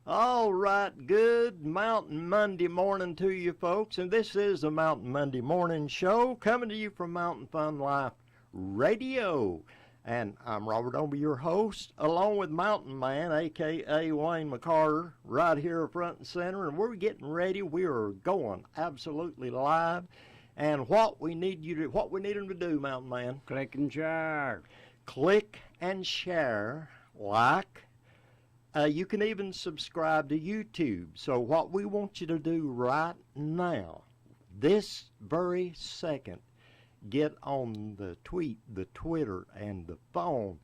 All right, good Mountain Monday morning to you folks, and this is the Mountain Monday Morning Show coming to you from Mountain Fun Life Radio. And I'm Robert Oby, your host, along with Mountain Man, a.k.a. Wayne McCarter, right here front and center. And we're getting ready. We are going absolutely live. And what we need them to do, Mountain Man? Click and share. Click and share, like. You can even subscribe to YouTube. So what we want you to do right now, this very second, get on the tweet, the Twitter, and the phone.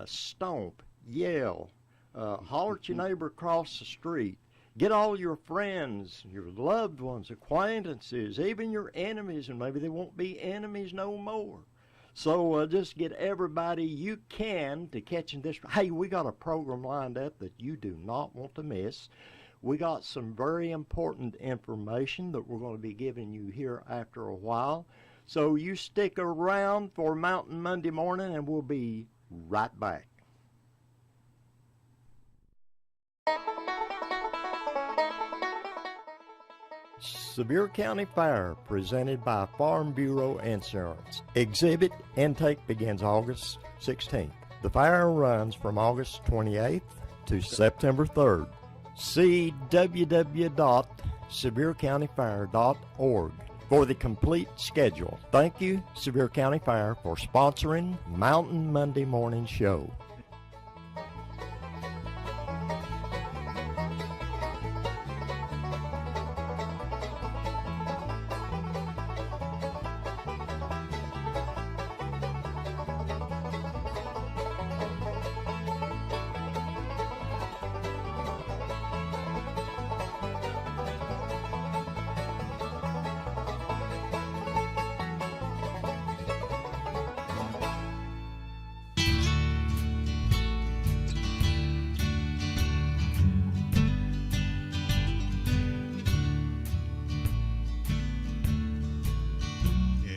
Stomp, yell, holler at your neighbor across the street. Get all your friends, your loved ones, acquaintances, even your enemies, and maybe they won't be enemies no more. So just get everybody you can to catching this. Hey, we got a program lined up that you do not want to miss. We got some very important information that we're going to be giving you here after a while. So you stick around for Mountain Monday morning, and we'll be right back. Sevier County Fair, presented by Farm Bureau Insurance. Exhibit intake begins August 16th. The fair runs from August 28th to September 3rd. See www.seviercountyfair.org for the complete schedule. Thank you, Sevier County Fair, for sponsoring Mountain Monday Morning Show.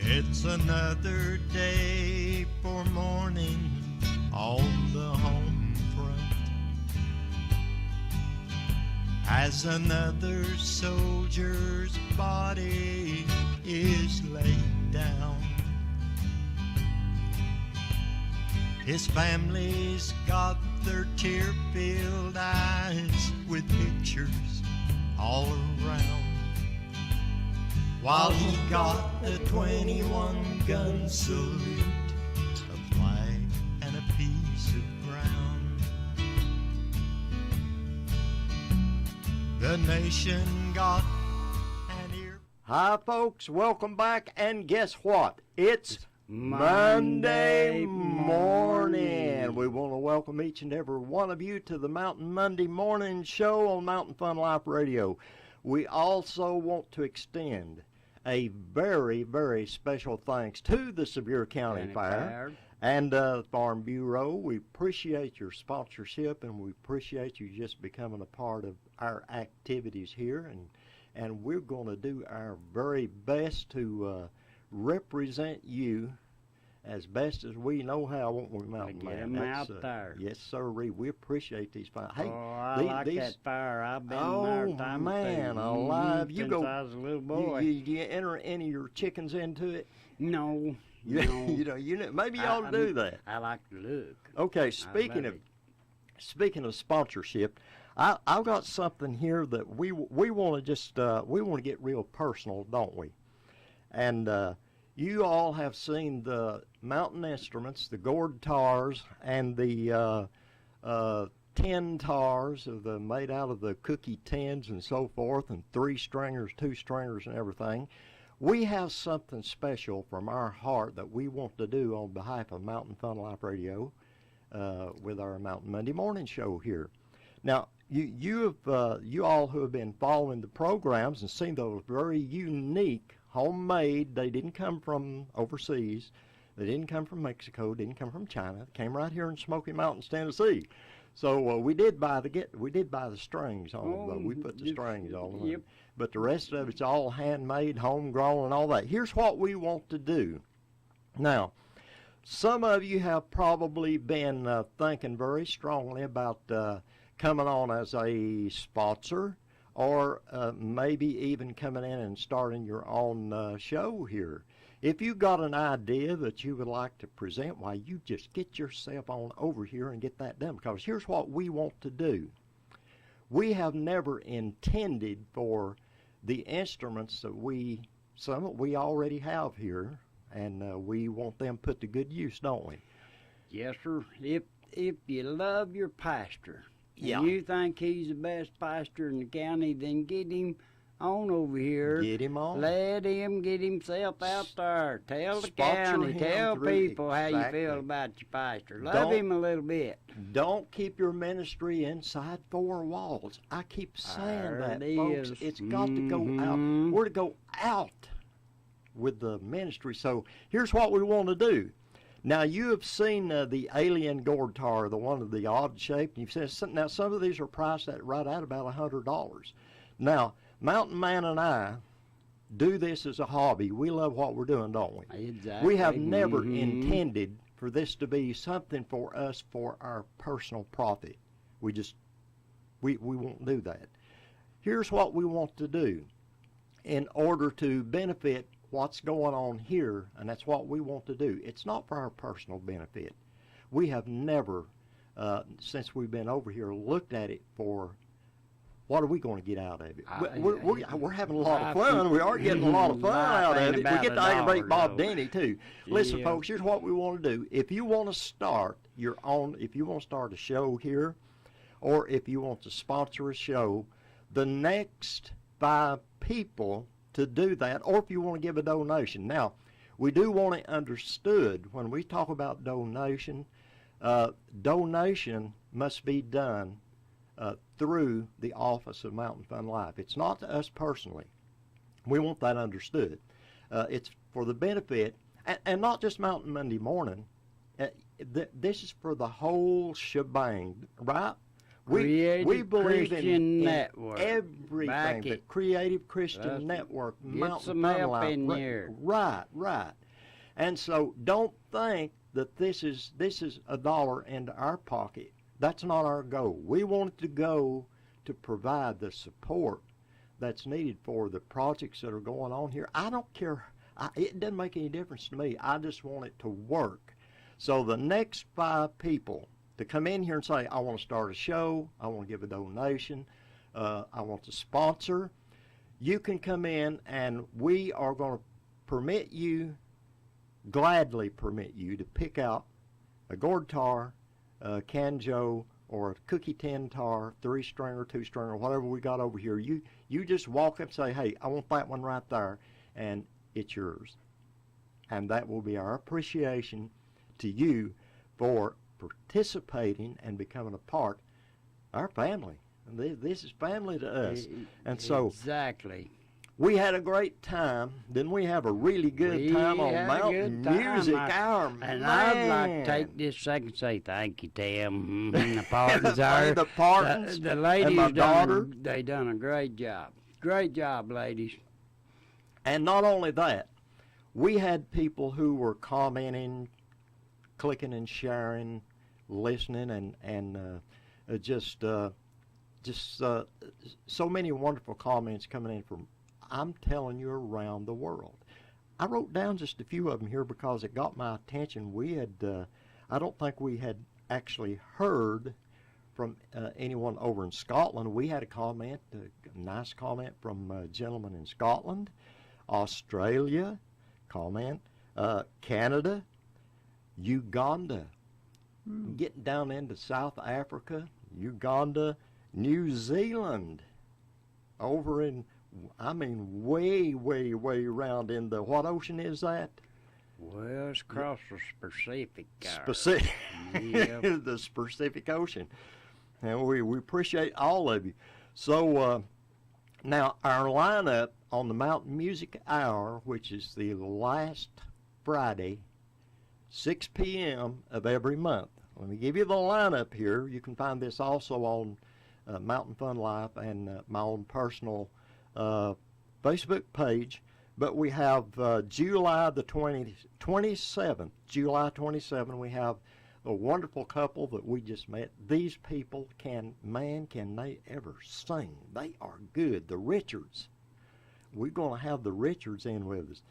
It's another day for mourning on the home front, as another soldier's body is laid down. His family's got their tear-filled eyes with pictures all around, while he got a 21-gun salute, a flag and a piece of ground. The nation got an ear. Hi, folks. Welcome back. And guess what? It's Monday morning. We want to welcome each and every one of you to the Mountain Monday Morning Show on Mountain Fun Life Radio. We also want to extend a very, very special thanks to the Sevier County Fair and Farm Bureau. We appreciate your sponsorship, and we appreciate you just becoming a part of our activities here. And we're going to do our very best to represent you as best as we know how, won't we, Mountain Man? Get them out there. Yes, sir. We appreciate these fine. Hey, I like that fire. I've been there time man, alive! You since go. I was a little boy. You enter any of your chickens into it? No. No. Maybe you ought to do that. I like to look. Okay, speaking of sponsorship, I've got something here that we want to we want to get real personal, don't we? And you all have seen the Mountain Instruments, the gourd tars, and the tin tars made out of the cookie tins and so forth, and 3-stringers, 2-stringers, and everything. We have something special from our heart that we want to do on behalf of Mountain Fun Life Radio with our Mountain Monday Morning Show here. Now, you all who have been following the programs and seen those very unique homemade, they didn't come from overseas, they didn't come from Mexico, didn't come from China, they came right here in Smoky Mountains, Tennessee. So we did buy the strings on them. We put the strings on them. Yep. But the rest of it's all handmade, homegrown, and all that. Here's what we want to do. Now, some of you have probably been thinking very strongly about coming on as a sponsor, or maybe even coming in and starting your own show here. If you got an idea that you would like to present, why, you just get yourself on over here and get that done, because here's what we want to do. We have never intended for the instruments that some that we already have here, and we want them put to good use, don't we? Yes, sir. If you love your pastor, Yeah. and you think he's the best pastor in the county, then get him on over here. Get him on. Let him get himself out there. Tell the Sponsor county, him tell through- people how you exactly. feel about your pastor. Love Don't- him a little bit. Don't keep your ministry inside four walls. I keep saying There that, it folks. is. It's got to go out. Mhm. We're to go out with the ministry. So here's what we want to do. Now, you have seen the alien gourd tar, the one of the odd shape. You've seen, now, some of these are priced at right at about $100. Now, Mountain Man and I do this as a hobby. We love what we're doing, don't we? Exactly. We have never Mhm. intended for this to be something for us for our personal profit. We won't do that. Here's what we want to do in order to benefit what's going on here, and that's what we want to do. It's not for our personal benefit. We have never, since we've been over here, looked at it for what are we going to get out of it. We're having a lot of fun. We are getting a lot of fun out of it. We get to aggravate Bob Denny too. Listen, Yeah. folks, here's what we want to do. If you want to start your own, if you want to start a show here, or if you want to sponsor a show, the next 5 people to do that, or if you want to give a donation. Now, we do want it understood when we talk about donation, donation must be done through the Office of Mountain Fun Life. It's not to us personally. We want that understood. It's for the benefit, and not just Mountain Monday Morning. This is for the whole shebang, right? We believe Christian in Network. everything. Back The it. Creative Christian That's- Network, get Mountain some Fun help Life. in here. Right. And so don't think that this is $1 into our pocket. That's not our goal. We want it to go to provide the support that's needed for the projects that are going on here. I don't care. It doesn't make any difference to me. I just want it to work. So the next 5 people to come in here and say, I want to start a show, I want to give a donation, I want to sponsor, you can come in and we are going to gladly permit you to pick out a gourd tar, a canjo, or a cookie tin tar, 3-stringer, 2-stringer, whatever we got over here. You just walk up and say, hey, I want that one right there, and it's yours. And that will be our appreciation to you for participating and becoming a part of our family. And this is family to us. And so Exactly. we had a great time. Didn't we have a really good time on had a Mountain good time. Music Hour? And I'd like to Man. take this second and say thank you, Tim. The Partons The are. Partons The ladies and my daughter. they done a great job. Great job, ladies. And not only that, we had people who were commenting, clicking and sharing, listening, and just so many wonderful comments coming in from, I'm telling you, around the world. I wrote down just a few of them here because it got my attention. We had, I don't think we had actually heard from anyone over in Scotland. We had a comment, a nice comment from a gentleman in Scotland, Australia, comment, Canada, Uganda, getting down into South Africa, Uganda, New Zealand, over in, I mean, way around in the, what ocean is that? Well, it's across the Pacific. Pacific, Yep. the Pacific Ocean. And we appreciate all of you. So now our lineup on the Mountain Music Hour, which is the last Friday, 6 p.m. of every month. Let me give you the lineup here. You can find this also on Mountain Fun Life and my own personal Facebook page. But we have July the 27th, July 27th, we have a wonderful couple that we just met. These people can they ever sing. They are good. The Richards. We're going to have the Richards in with us.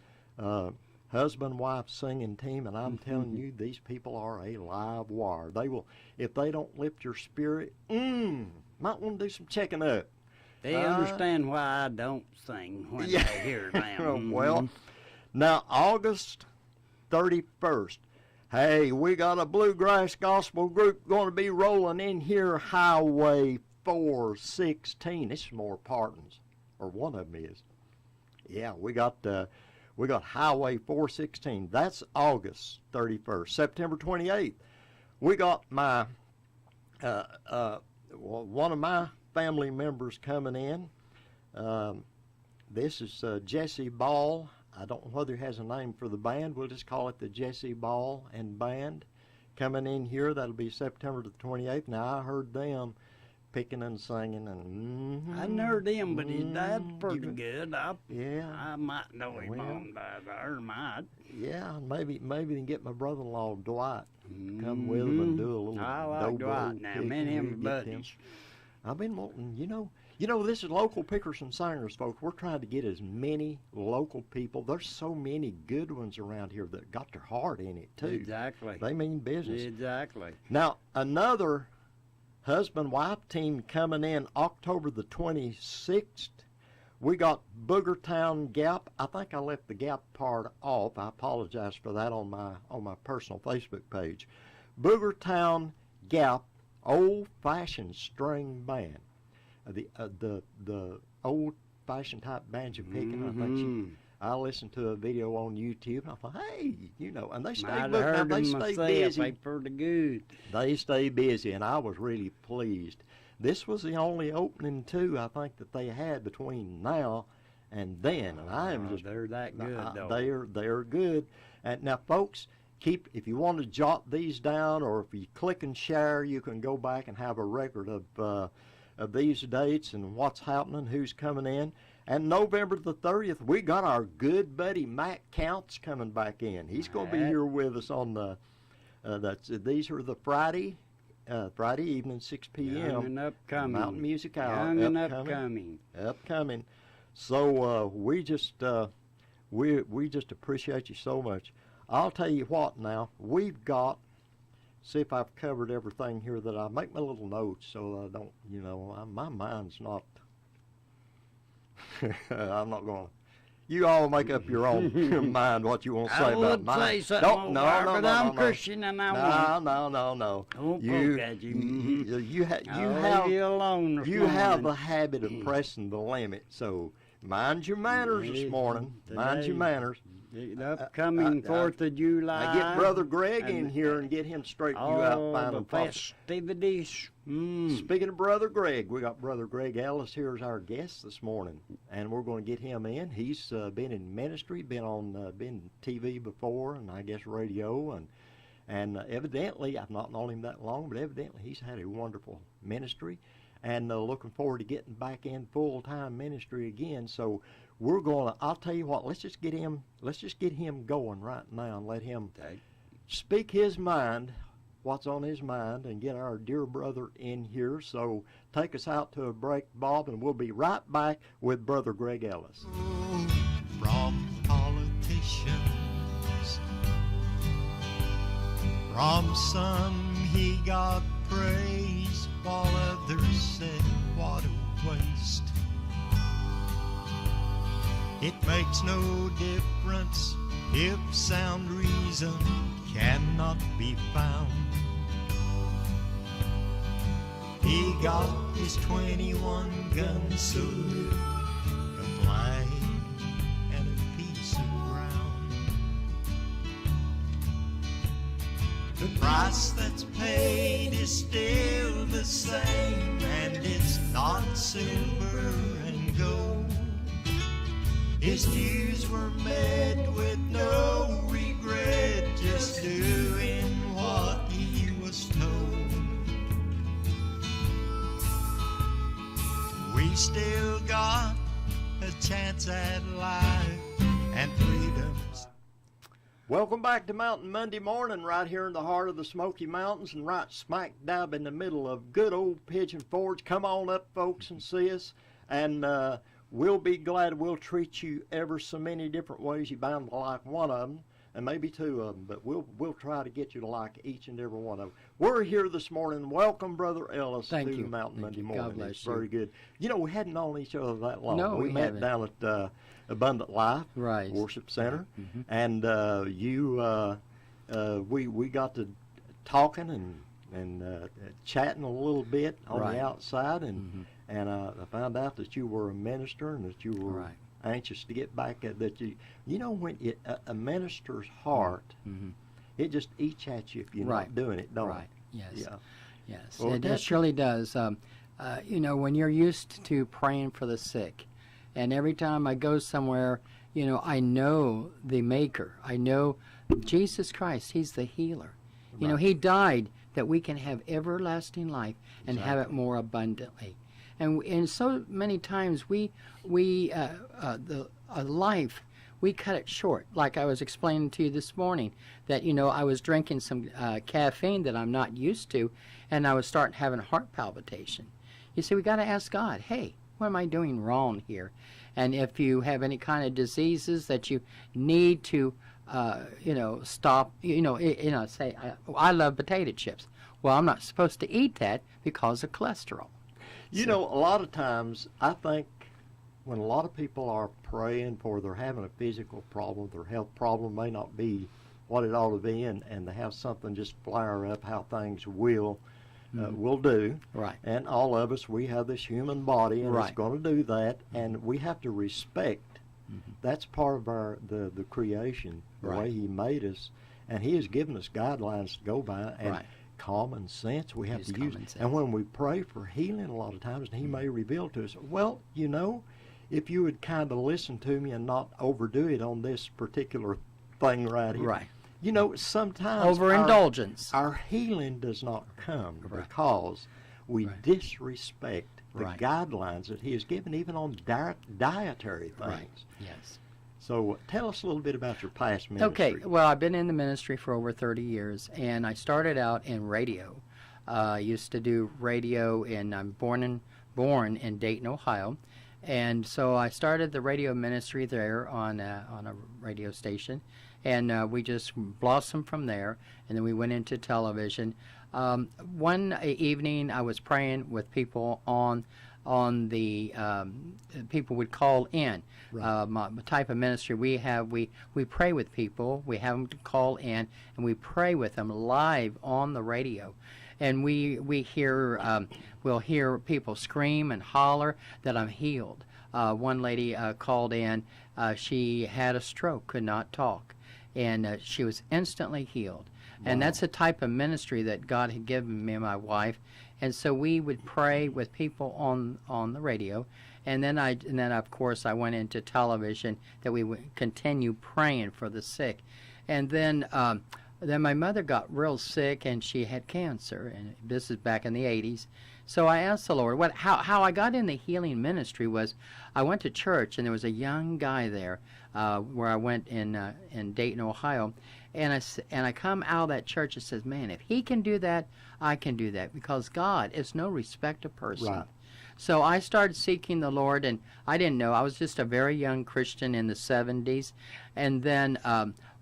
Husband, wife singing team, and I'm telling you, these people are a live wire. They will, if they don't lift your spirit, might want to do some checking up. They understand why I don't sing when they hear them. Well, now August 31st. Hey, we got a bluegrass gospel group going to be rolling in here, Highway 416. This is more Partons, or one of them is. Yeah, we got Highway 416. That's August 31st. September 28th, we got my one of my family members coming in. This is Jesse Ball. I don't know whether he has a name for the band. We'll just call it the Jesse Ball and Band. Coming in here, that'll be September the 28th. Now, I heard them picking and singing. And I hadn't heard him, but his dad's pretty good. Yeah. I might know him on that, or might. Yeah, maybe they can get my brother-in-law, Dwight, come with them and do a little I like Dwight now. Me and him are buddies. I've been wanting, you know, this is local pickers and singers, folks. We're trying to get as many local people. There's so many good ones around here that got their heart in it, too. Exactly. They mean business. Exactly. Now, another husband-wife team coming in October the 26th. We got Boogertown Gap. I think I left the Gap part off. I apologize for that on my personal Facebook page. Boogertown Gap, old-fashioned string band. The old-fashioned type banjo picking. I listened to a video on YouTube, and I thought, hey, and they stay booked. They stay busy. They pretty good. They stay busy, and I was really pleased. This was the only opening, too, I think, that they had between now and then, and I am just... They're that good, though. They're good. And now, folks, if you want to jot these down, or if you click and share, you can go back and have a record of these dates and what's happening, who's coming in. And November the 30th, we got our good buddy Matt Counts coming back in. He's going to be here with us on the. These are the Friday evening, 6 p.m. Young and upcoming. Mountain Music Hour. Young and upcoming. Upcoming. So we just appreciate you so much. I'll tell you what now. We've got. See if I've covered everything here that I make my little notes so I don't, my mind's not. I'm not going to. You all make up your own mind what you want to say about mine. I would say something but I'm Christian and I won't. No. Don't you poke at you. You I'll leave you alone this morning. have a habit of pressing the limit, so mind your manners this morning. Mind your manners. The upcoming 4th of July. I get Brother Greg in here and get him straighten you out fine and proper. Festivities. Speaking of Brother Greg, we got Brother Greg Ellis here as our guest this morning, and we're going to get him in. He's been in ministry, been on TV before, and I guess radio, and evidently, I've not known him that long, but evidently he's had a wonderful ministry, and looking forward to getting back in full-time ministry again. So I'll tell you what, let's just get him going right now and let him speak his mind, what's on his mind, and get our dear brother in here. So take us out to a break, Bob, and we'll be right back with Brother Greg Ellis. From politicians, from some he got praise, while others said, what a waste. It makes no difference if sound reason cannot be found. He got his 21-gun salute, a flag and a piece of ground. The price that's paid is still the same, and it's not silver and gold. His dues were met with no regret, just doing what he was told. We still got a chance at life Welcome back to Mountain Monday Morning, right here in the heart of the Smoky Mountains and right smack dab in the middle of good old Pigeon Forge. Come on up, folks, and see us. And we'll be glad. We'll treat you ever so many different ways. You're bound to like one of them, and maybe two of them, but we'll try to get you to like each and every one of them. We're here this morning. Welcome, Brother Ellis, Thank to you. Mountain Thank Monday you. Morning. God bless It's you. very good. You know, we hadn't known each other that long. No, we met haven't. down at Abundant Life Right. Worship Center, Mhm. and we got to talking and chatting a little bit on Right. the outside, and I found out that you were a minister and that you were Right. anxious to get back at that. You know, when a minister's heart, it just eats at you if you're Right. not doing it, don't Right. it? Yes. Yeah. Yes. Well, it that's- surely does. You know, when you're used to praying for the sick, and every time I go somewhere, you know, I know the Maker. I know Jesus Christ. He's the healer. You know, Right. He died that we can have everlasting life and have it Exactly. more abundantly. And so many times we life, we cut it short. Like I was explaining to you this morning, that, you know, I was drinking some caffeine that I'm not used to, and I was starting having heart palpitation. You see, we got to ask God, hey, what am I doing wrong here? And if you have any kind of diseases that you need to, you know, stop, say, I love potato chips. Well, I'm not supposed to eat that because of cholesterol. You know, a lot of times, I think when a lot of people are praying for, they're having a physical problem, their health problem may not be what it ought to be, and they have something just flare up, how things will do. Right. And all of us, we have this human body, and it's Right. going to do that, and we have to respect. That's part of the creation, the Right. way He made us, and He has given us guidelines to go by, and Right. common sense we have Use to common use. sense. And when we pray for healing, a lot of times, He may reveal to us, well, you know, if you would kind of listen to me and not overdo it on this particular thing right here. Right. You know, sometimes Overindulgence. Our healing does not come Right. because we Right. disrespect the Right. guidelines that He has given, even on dietary things. Right. Yes. So tell us a little bit about your past ministry. Okay, well, I've been in the ministry for over 30 years, and I started out in radio. I used to do radio, and I'm born in Dayton, Ohio, and so I started the radio ministry there on a radio station, and we just blossomed from there, and then we went into television. One evening, I was praying with people on the people would call in. Right. The type of ministry we have, we pray with people. We have them to call in, and we pray with them live on the radio. And we hear we'll hear people scream and holler that I'm healed. One lady called in. She had a stroke, could not talk, and she was instantly healed. And Wow. that's the type of ministry that God had given me and my wife. And so we would pray with people on the radio, and then of course I went into television, that we would continue praying for the sick. And then my mother got real sick, and she had cancer, and this is back in the 80s. So I asked the Lord, how I got in the healing ministry was, I went to church, and there was a young guy there where I went in Dayton, Ohio, and I come out of that church and says, man, if he can do that, I can do that, because God is no respect of person. Right. So I started seeking the Lord, and I didn't know. I was just a very young Christian in the 70s. And then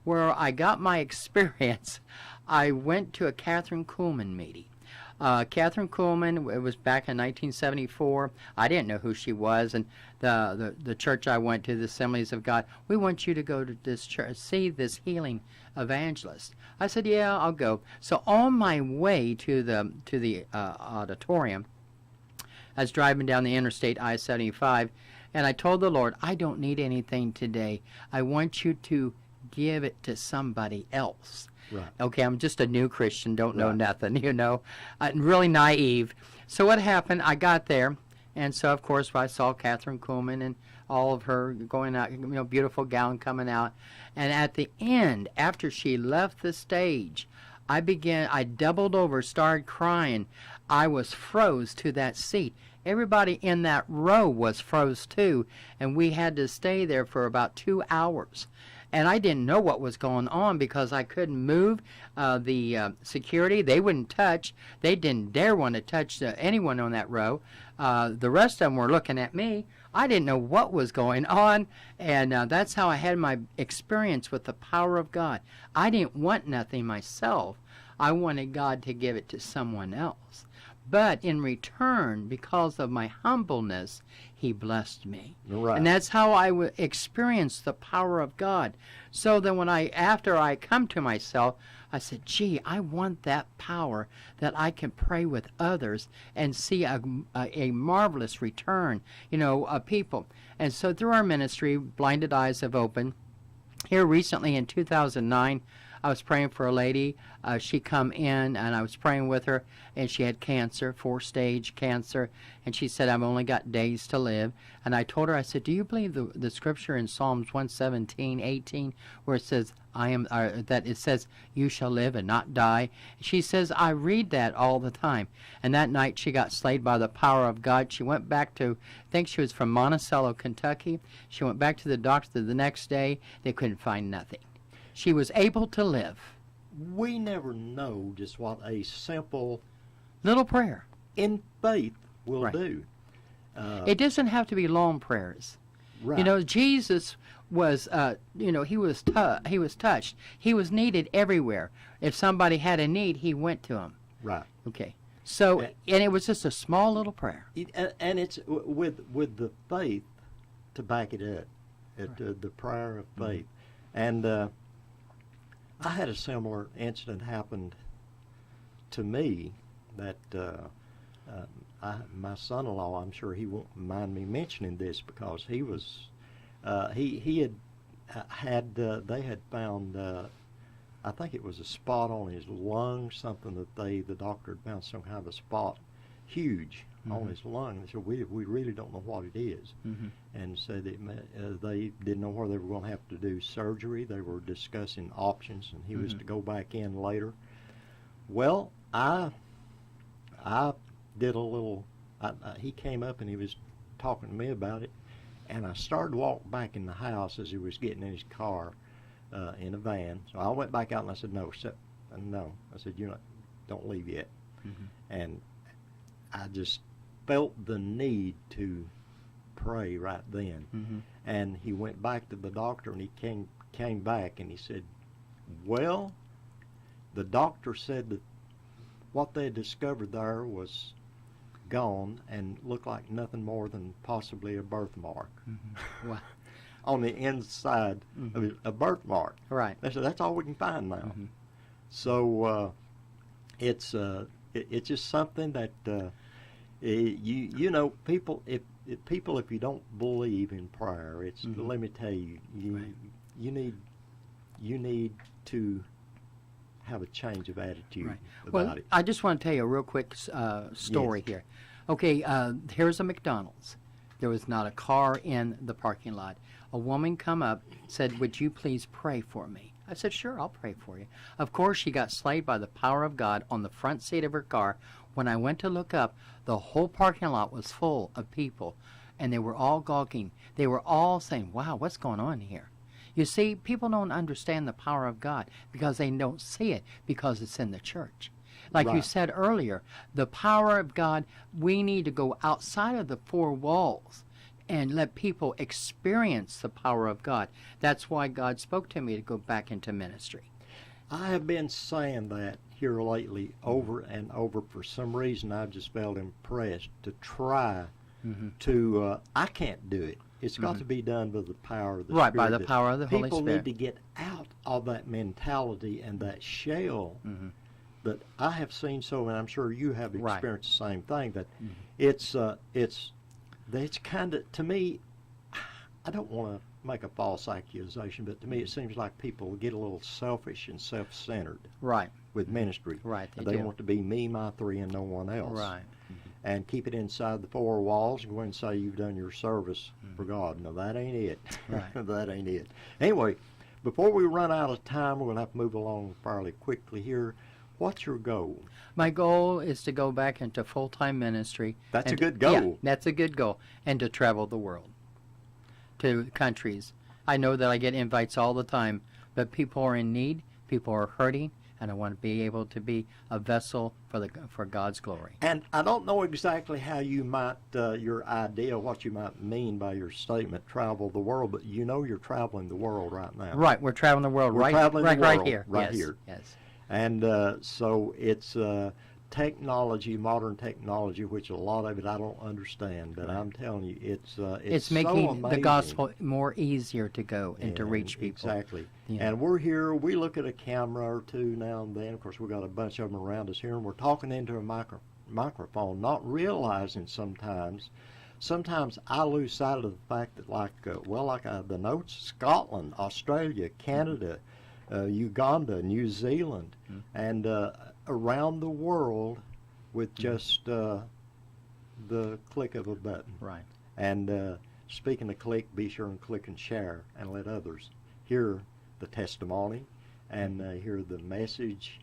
where I got my experience, I went to a Catherine Kuhlman meeting. Catherine Kuhlman, it was back in 1974. I didn't know who she was, and the church I went to, the Assemblies of God, we want you to go to this church, see this healing evangelist. I said, yeah, I'll go. So on my way to the auditorium, I was driving down the interstate I-75, and I told the Lord, I don't need anything today. I want you to give it to somebody else. Right. Okay, I'm just a new Christian, don't know Right. nothing, you know. I'm really naive. So what happened, I got there, and so, of course, I saw Catherine Kuhlman and all of her going out, you know, beautiful gown coming out. And at the end, after she left the stage, I doubled over, started crying. I was froze to that seat. Everybody in that row was froze too, and we had to stay there for about 2 hours. and I didn't know what was going on because I couldn't move. The security, they wouldn't touch. They didn't dare want to touch anyone on that row. The rest of them were looking at me. I didn't know what was going on, and that's how I had my experience with the power of God. I didn't want nothing myself. I wanted God to give it to someone else. But in return, because of my humbleness, He blessed me. Right. And that's how I experienced the power of God. So then after I come to myself, I said, gee, I want that power that I can pray with others and see a marvelous return, of people. And so through our ministry, Blinded Eyes Have Opened. Here recently in 2009, I was praying for a lady. She come in, and I was praying with her, and she had cancer, 4-stage cancer, and she said, I've only got days to live. And I told her, I said, do you believe the scripture in Psalms 117:18, where it says, that it says, you shall live and not die? She says, I read that all the time. And that night she got slayed by the power of God. She went back to, I think she was from Monticello, Kentucky. She went back to the doctor the next day. They couldn't find nothing. She was able to live. We never know just what a simple Little prayer. in faith will Right. do. It doesn't have to be long prayers. Right. Jesus was, he was touched. He was needed everywhere. If somebody had a need, He went to him. Right. Okay. So, and it was just a small little prayer. And it's with the faith to back it up, the prayer of faith. And I had a similar incident happen to me that my son-in-law, I'm sure he won't mind me mentioning this, because he was they had found I think it was a spot on his lung, something that the doctor had found, some kind of a spot, huge on his lung. They said, we really don't know what it is. And said they didn't know whether they were going to have to do surgery. They were discussing options, and he was to go back in later. Well, I did a little, he came up and he was talking to me about it, and I started to walk back in the house as he was getting in his car in a van. So I went back out and I said, no. I said, don't leave yet. And I just felt the need to pray right then. And he went back to the doctor, and he came back and he said, well, the doctor said that what they had discovered there was gone and looked like nothing more than possibly a birthmark. Wow. On the inside of it, a birthmark. Right. They said, that's all we can find now. So it's just something that people, if you don't believe in prayer, it's let me tell you, you need to have a change of attitude about it. I just want to tell you a real quick story here. Okay, here's a McDonald's. There was not a car in the parking lot. A woman come up, said, would you please pray for me? I said, sure, I'll pray for you. Of course, she got slayed by the power of God on the front seat of her car. When I went to look up, the whole parking lot was full of people, and they were all gawking. They were all saying, wow, what's going on here? You see, people don't understand the power of God because they don't see it because it's in the church. Like you said earlier, the power of God, we need to go outside of the four walls and let people experience the power of God. That's why God spoke to me to go back into ministry. I have been saying that here lately over and over. For some reason, I've just felt impressed to try to, I can't do it. It's got to be done by the power of the Spirit. Right, by the power of the Holy Spirit. People need to get out of that mentality and that shell that I have seen so, and I'm sure you have experienced the same thing, that it's kind of, to me, I don't want to make a false accusation, but to me it seems like people get a little selfish and self-centered with ministry. Right, they want to be me, my three, and no one else. Right. And keep it inside the four walls and go and say you've done your service for God. No, that ain't it. That ain't it. Anyway, before we run out of time, we're going to have to move along fairly quickly here. What's your goal? My goal is to go back into full-time ministry. That's a good goal. Yeah, that's a good goal. And to travel the world, to countries. I know that I get invites all the time, but people are in need, people are hurting, and I want to be able to be a vessel for God's glory. And I don't know exactly how you might, your idea, what you might mean by your statement, travel the world, but you know you're traveling the world right now. Right, we're traveling the world, We're right, traveling the right world, here. right Yes, here. Yes. And so it's technology, modern technology, which a lot of it I don't understand, but I'm telling you, it's so making amazing. the gospel more easier to go and to reach people. Exactly. Yeah. And we're here, we look at a camera or two now and then. Of course, we've got a bunch of them around us here, and we're talking into a microphone, not realizing sometimes I lose sight of the fact that, the notes, Scotland, Australia, Canada, Uganda, New Zealand, and around the world with just the click of a button. Right. And speaking of click, be sure and click and share and let others hear the testimony and hear the message.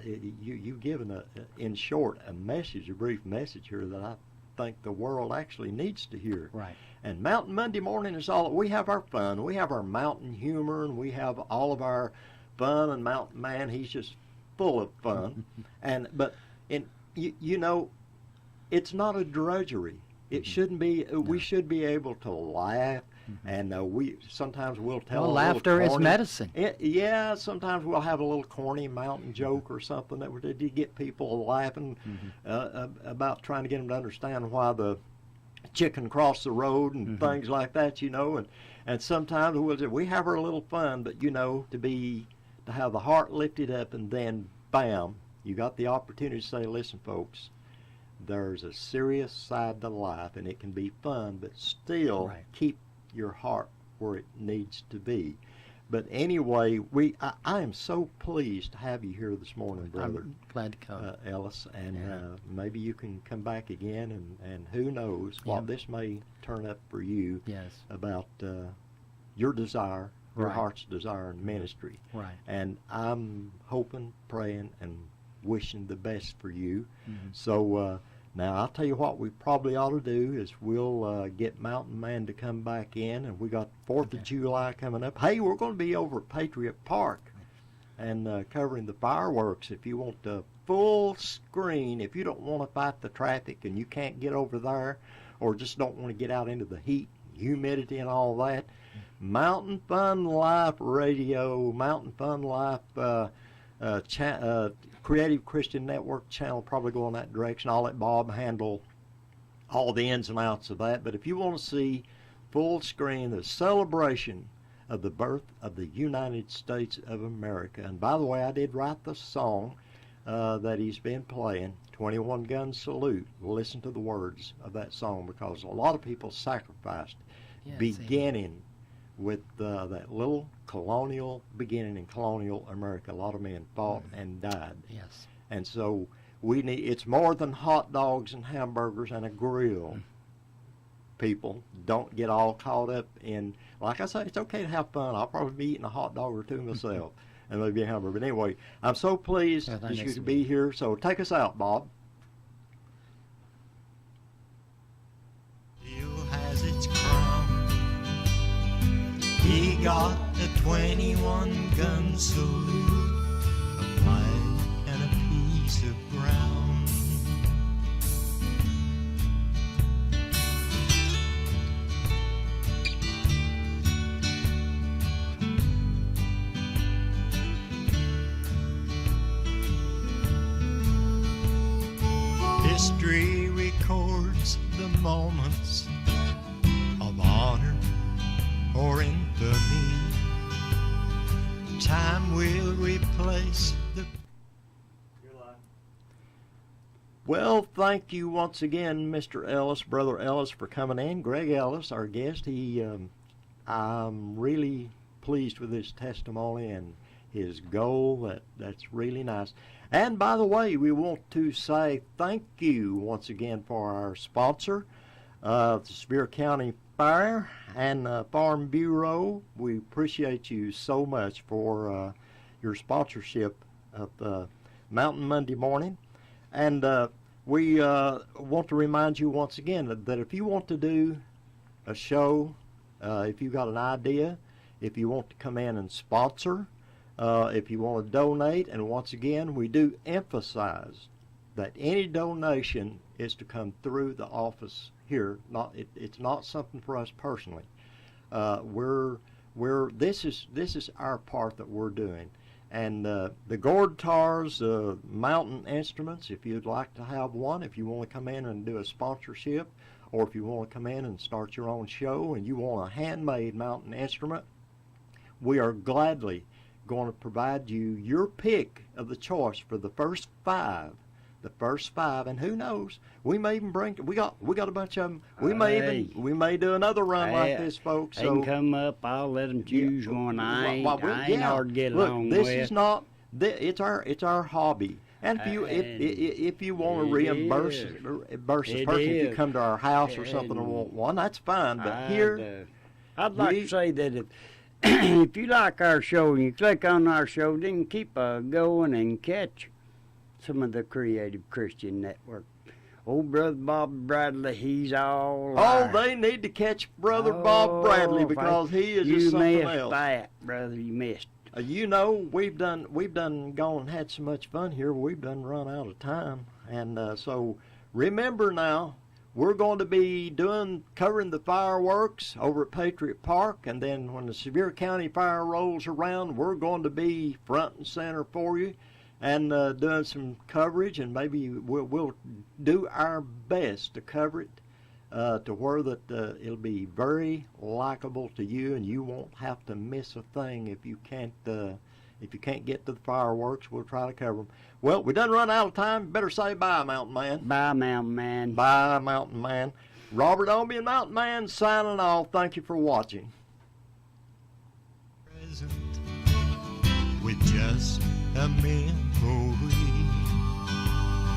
You've given, in short, a brief message here that I think the world actually needs to hear. Right. And Mountain Monday morning is we have our fun. We have our mountain humor, and we have all of our fun, and Mountain Man, he's just full of fun. But you know, it's not a drudgery. It shouldn't be. No. We should be able to laugh, and sometimes we'll tell. Well, laughter is medicine. Yeah, sometimes we'll have a little corny mountain joke or something that to get people laughing about trying to get them to understand why the chicken crossed the road and things like that, you know. And sometimes we have our little fun, but you know, to have the heart lifted up, and then bam, you got the opportunity to say, listen, folks, there's a serious side to life, and it can be fun, but still keep your heart where it needs to be. But anyway, I am so pleased to have you here this morning, brother. I'm glad to come. Ellis, and maybe you can come back again, and who knows what this may turn up for you about your desire, your heart's desire in ministry. Right. And I'm hoping, praying, and wishing the best for you. So now I'll tell you what we probably ought to do is we'll get Mountain Man to come back in, and we got 4th of July coming up. Hey, we're going to be over at Patriot Park and covering the fireworks. If you want the full screen, if you don't want to fight the traffic and you can't get over there, or just don't want to get out into the heat, humidity, and all that, Mountain Fun Life Radio, Mountain Fun Life Creative Christian Network channel, probably go in that direction. I'll let Bob handle all the ins and outs of that. But if you want to see full screen, the celebration of the birth of the United States of America. And by the way, I did write the song that he's been playing, 21 Gun Salute. Listen to the words of that song, because a lot of people sacrificed beginning with that little colonial beginning in colonial America. A lot of men fought and died. Yes. And so it's more than hot dogs and hamburgers and a grill. People, don't get all caught up in, like I say, it's okay to have fun. I'll probably be eating a hot dog or two myself and maybe a hamburger. But anyway, I'm so pleased that you could be here. So take us out, Bob. Has its crown. He got a 21-gun salute, a flag and a piece of ground. History records the moments of honor or infamy. Time will replace the... Well, thank you once again, Mr. Ellis, Brother Ellis, for coming in. Greg Ellis, our guest, I'm really pleased with his testimony and his goal. That's really nice. And by the way, we want to say thank you once again for our sponsor, the Sevier County Fire and Farm Bureau. We appreciate you so much for your sponsorship of Mountain Monday Morning. And we want to remind you once again that if you want to do a show If you got an idea, if you want to come in and sponsor, if you want to donate, and once again, we do emphasize that any donation is to come through the office here. It's not something for us personally. This is our part that we're doing. And the gourd tars, mountain instruments, if you'd like to have one, if you want to come in and do a sponsorship, or if you want to come in and start your own show and you want a handmade mountain instrument, we are gladly going to provide you your pick of the choice for the first five. And who knows, we may even bring, we got a bunch of them. We may do another run like this, folks. They can come up, I'll let them choose one. I ain't hard to get along with. This is not, it's our hobby. And if you want to reimburse a person, if you come to our house or something and want one, that's fine. But I'd like to say that if you like our show and you click on our show, then keep going and catch some of the Creative Christian Network. Old Brother Bob Bradley, he's all right. They need to catch Brother Bob Bradley, because he is just something else. You missed that, brother. You missed. You know, we've done gone and had so much fun here. We've done run out of time, and so remember now, we're going to be covering the fireworks over at Patriot Park, and then when the Sevier County Fire rolls around, we're going to be front and center for you, and doing some coverage, and maybe we'll do our best to cover it to where that it'll be very likable to you, and you won't have to miss a thing if you can't get to the fireworks. We'll try to cover them. Well, we done run out of time. Better say bye, Mountain Man. Bye, Mountain Man. Bye, Mountain Man. Robert Ombie and Mountain Man signing off. Thank you for watching. Present with just a memory,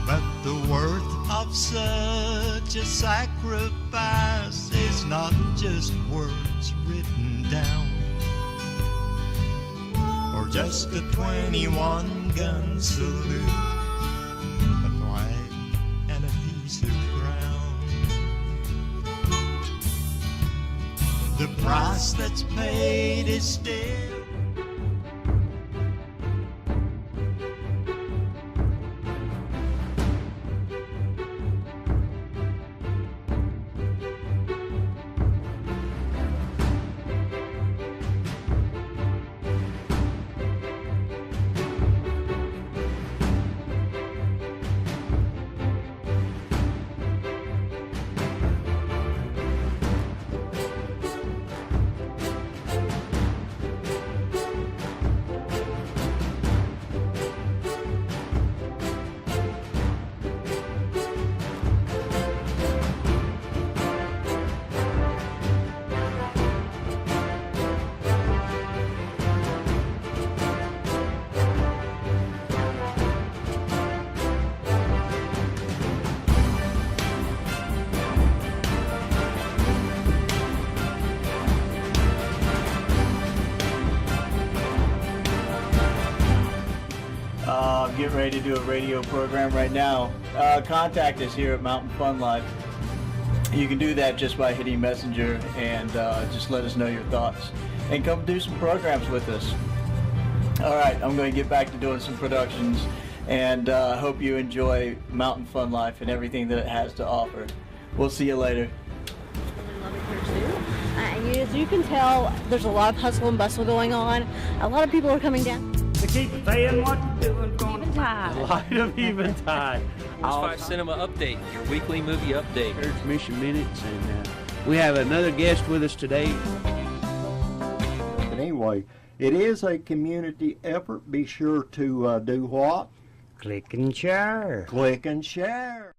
but the worth of such a sacrifice is not just words written down, or just a 21-gun salute, a flag and a piece of ground. The price that's paid is still getting ready to do a radio program right now. Contact us here at Mountain Fun Life. You can do that just by hitting Messenger and just let us know your thoughts. And come do some programs with us. All right, I'm going to get back to doing some productions, and hope you enjoy Mountain Fun Life and everything that it has to offer. We'll see you later. As you can tell, there's a lot of hustle and bustle going on. A lot of people are coming down. To keep saying what you're doing, going Light of Eventide. Here's 5 Cinema Update, your weekly movie update. Here's Mission Minutes, and we have another guest with us today. But anyway, it is a community effort. Be sure to do what? click and share. Click and share.